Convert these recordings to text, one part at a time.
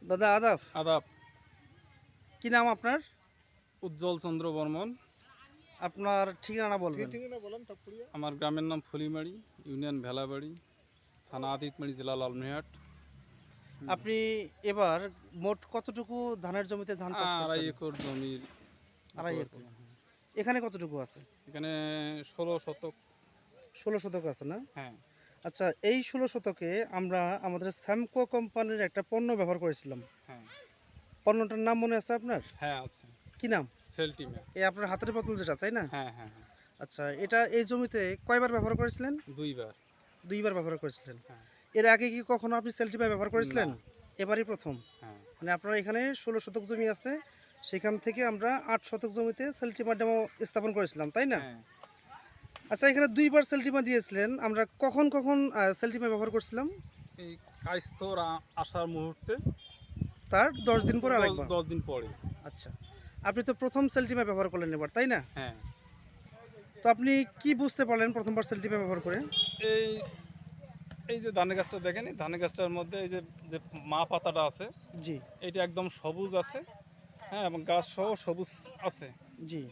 দাদা আদাব। আদাব। কি নাম আপনার? উজ্জ্বল চন্দ্র বর্মন। আপনার ঠিকানা বলবেন। আমার গ্রামের নাম ফুলিমারি, ইউনিয়ন ভেলাবাড়ি, থানা আদিতমারি, জেলা লালমনিরহাট। আপনি এবার মোট কতটুকু ধানের জমিতে ধান চাষ 2.5 করছেন? একর জমির। 2.5 একর। এখানে কতটুকু আছে? এখানে 16 শতক। 16 শতক আছে না? হ্যাঁ আচ্ছা, এই 16 শতকে আমরা আমাদের স্যামকো কোম্পানির একটা পণ্য ব্যবহার করেছিলাম। হ্যাঁ পণ্যটার নাম মনে আছে আপনার? হ্যাঁ আছে। কি নাম? সেলটিমা। এই আপনার হাতের বোতল যেটা, তাই না? হ্যাঁ হ্যাঁ হ্যাঁ। আচ্ছা, এটা এই জমিতে কয়বার ব্যবহার করেছিলেন? 2 বার। 2 বার ব্যবহার করেছিলেন। হ্যাঁ। এর আগে কি কখনো আপনি সেলটিমা ব্যবহার করেছিলেন? না। এবারই প্রথম। হ্যাঁ মানে আপনার এখানে 16 শতক জমি আছে, সেখান থেকে আমরা 8 শতক জমিতে সেলটিমা ডেমো স্থাপন করেছিলাম, তাই না? হ্যাঁ। আচ্ছা, এখানে 2 বার সেলটিমা দিয়েছিলেন। আমরা কখন কখন সেলটিমা ব্যবহার করছিলাম? এই কাইস্থর আসার মুহূর্তে তার 10 দিন পরে আরেকবার। 10 দিন পরে। আচ্ছা, আপনি তো প্রথম সেলটিমা ব্যবহার করলেন এবার, তাই না? হ্যাঁ। তো আপনি কি বুঝতে পারলেন প্রথমবার সেলটিমা ব্যবহার করে? এই এই যে ধানের গাছটা দেখেন, এই ধানের গাছটার মধ্যে এই যে যে মা পাতাটা আছে, জি এটা একদম সবুজ আছে। হ্যাঁ, এবং গাছ সহ সবুজ আছে। জি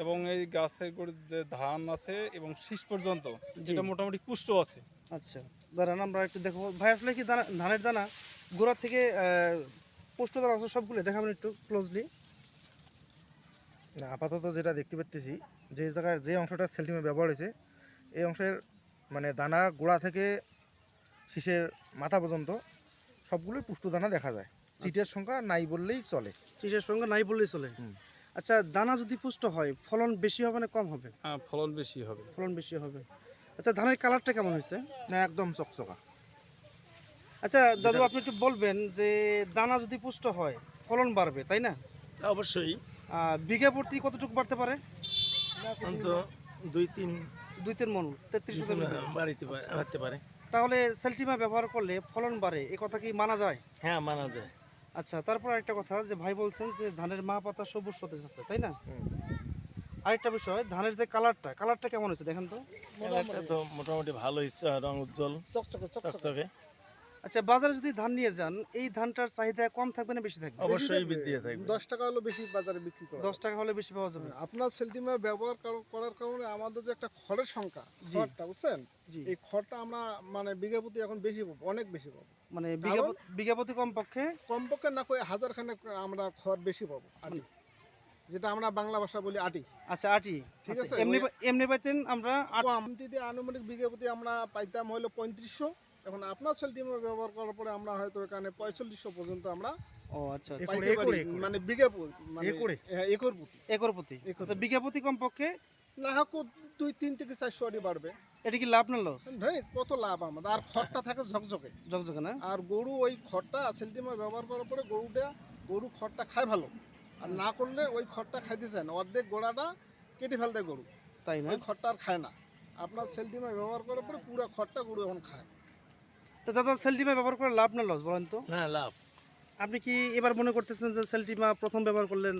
এবং এই গাছের গোড়ায় যে ধান আছে এবং শীষ পর্যন্ত জি। এটা মোটামুটি পুষ্ট আছে। আচ্ছা, দাঁড়ান আমরা একটু দেখো ভাই, আসলে কি ধানের দানা গোড়া থেকে পোস্ট দানা আছে সবগুলো দেখাবেন একটু ক্লোজলি। না, আপাতত যেটা দেখতে পাচ্ছি, যে জায়গায় যে অংশটা সেলটিমে ব্যবহার হয়েছে এই অংশের মানে দানা গোড়া থেকে শীষের মাথা পর্যন্ত সবগুলোই পুষ্ট দানা দেখা যায়। চিটের সংখ্যা নাই বললেই চলে। চিজের সঙ্গে নাই বললেই চলে। হুম। আচ্ছা, দানা যদি পুষ্ট হয় ফলন বেশি হবে না কম হবে? হ্যাঁ, ফলন বেশি হবে। ফলন বেশি হবে। আচ্ছা, ধানের কালারটা কেমন হয়েছে? না, একদম চকচকা। আচ্ছা দাদু, আপনি একটু বলবেন যে দানা যদি পুষ্ট হয় ফলন বাড়বে, তাই না? অবশ্যই। বিঘা প্রতি কতটুকু বাড়তে পারে? অন্তত 2-3 2-3 মণ, 33 শতাংশ। বাড়িতে হতে পারে। তাহলে সেলটিমা ব্যবহার করলে ফলন বাড়ে, এ কথা কি মানা যায়? হ্যাঁ, মানা যায়। আচ্ছা, তারপর একটা কথা, যে ভাই বলছেন যে ধানের মা পাতা সবুজ সতেজ আছে, তাই না? হুম। আরেকটা বিষয়, ধানের যে কালারটা কেমন হয়েছে দেখেন তো। কালারটা তো মোটামুটি ভালো হচ্ছে, রং উজ্জ্বল চকচকে চকচকে। চকচকে। আচ্ছা, বাজারে যদি ধান নিয়ে যান, এই ধানটার চাহিদা কম থাকবে না বেশি থাকবে? অবশ্যই বৃদ্ধি থাকবে। 10 টাকা হলো বেশি বাজারে বিক্রি করা 10 টাকা হলে বেশি পাওয়া যাবে। আপনার সেলটিমা ব্যবহার করার কারণে আমাদের যে একটা খড়ের সংখ্যা, জি। খড়টা বুঝছেন, জি। এই খড়টা আমরা মানে বিঘা প্রতি এখন বেশি পাবো, অনেক বেশি পাবো। মানে কারণ- বিঘা প্রতি কমপক্ষে কমপক্ষে না করে 1000 খানেক আমরা খড় বেশি পাবো, আটি, যেটা আমরা বাংলা ভাষা বলি আটি। আচ্ছা আটি, ঠিক আচ্ছা, আছে, এমনি পাইতেন আমরা কম যদি আনুমানিক বিঘা প্রতি আমরা পাইতাম হলো 3500। এখন আপনার সেলটিমা ব্যবহার করার পরে আমরা হয়তো এখানে 4500 পর্যন্ত আমরা ও আচ্ছা, একরে, পাইতে পারি। একরে। মানে বিঘা প্রতি, মানে একরে? হ্যাঁ, একর প্রতি। একর প্রতি। আচ্ছা, বিঘা প্রতি কমপক্ষে না হোক 2-3 থেকে 400 আটি বাড়বে। এটা কি লাভ না লস? ভাই, কত লাভ আমাদের। আর খড়টা থাকে ঝকঝকে। ঝকঝকে না? আর গরু ওই খড়টা সেলটিমা ব্যবহার করার পরে গরু খড়টা খায় ভালো। আর না করলে ওই খড়টা খাইতে চায় না, অর্ধেক গোড়াটা কেটে ফেল দেয় গরু, তাই না? ওই খড়টা আর খায় না। আপনার সেলটিমা ব্যবহার করার পরে পুরো খড়টা গরু এখন খায়। তো দাদা, সেলটিমা ব্যবহার করে লাভ না লস বলেন তো? হ্যাঁ, লাভ। আপনি কি এবার মনে করতেছেন যে সেলটিমা প্রথম ব্যবহার করলেন,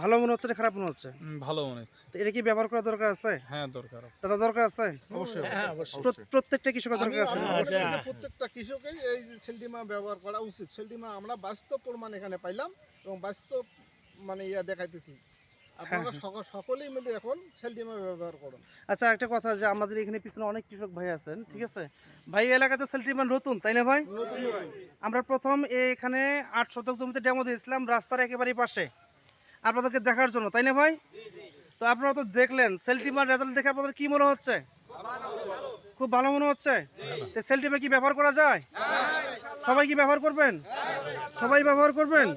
ভালো মনে হচ্ছে না খারাপ মনে হচ্ছে? ভালো মনে হচ্ছে। তো এটা কি ব্যবহার করা দরকার আছে? হ্যাঁ, দরকার আছে। দাদা, দরকার আছে? অবশ্যই হ্যাঁ, অবশ্যই। প্রত্যেকটা কৃষকের আমি দরকার আছে। আমি হ্যাঁ, মনে করি যে হ্যাঁ। প্রত্যেকটা কৃষকেই এই যে সেলটিমা ব্যবহার করা উচিত। সেলটিমা আমরা বাস্তব প্রমাণ এখানে পাইলাম এবং বাস্তব মানে দেখাইতেছি। আপনারা সকলেই মিলে এখন সেলটিমা ব্যবহার করুন। আচ্ছা, একটা কথা, যে আমাদের এখানে পিছনে অনেক কৃষক ভাই আছেন, ঠিক আছে? ভাই, এলাকাতে সেলটিমা নতুন, তাই না ভাই? আমরা প্রথম এখানে 8 শতক জমিতে ডেমো দিয়েছিলাম, রাস্তার একেবারেই পাশে, আপনাদেরকে দেখার জন্য, তাই না ভাই? তো আপনারা তো দেখলেন সেলটিমার রেজাল্ট দেখে আপনাদের কি মনে হচ্ছে? খুব ভালো মনে হচ্ছে। তো সেলটিমা কি ব্যবহার করা যায়? সবাই কি ব্যবহার করবেন? সবাই ব্যবহার করবেন?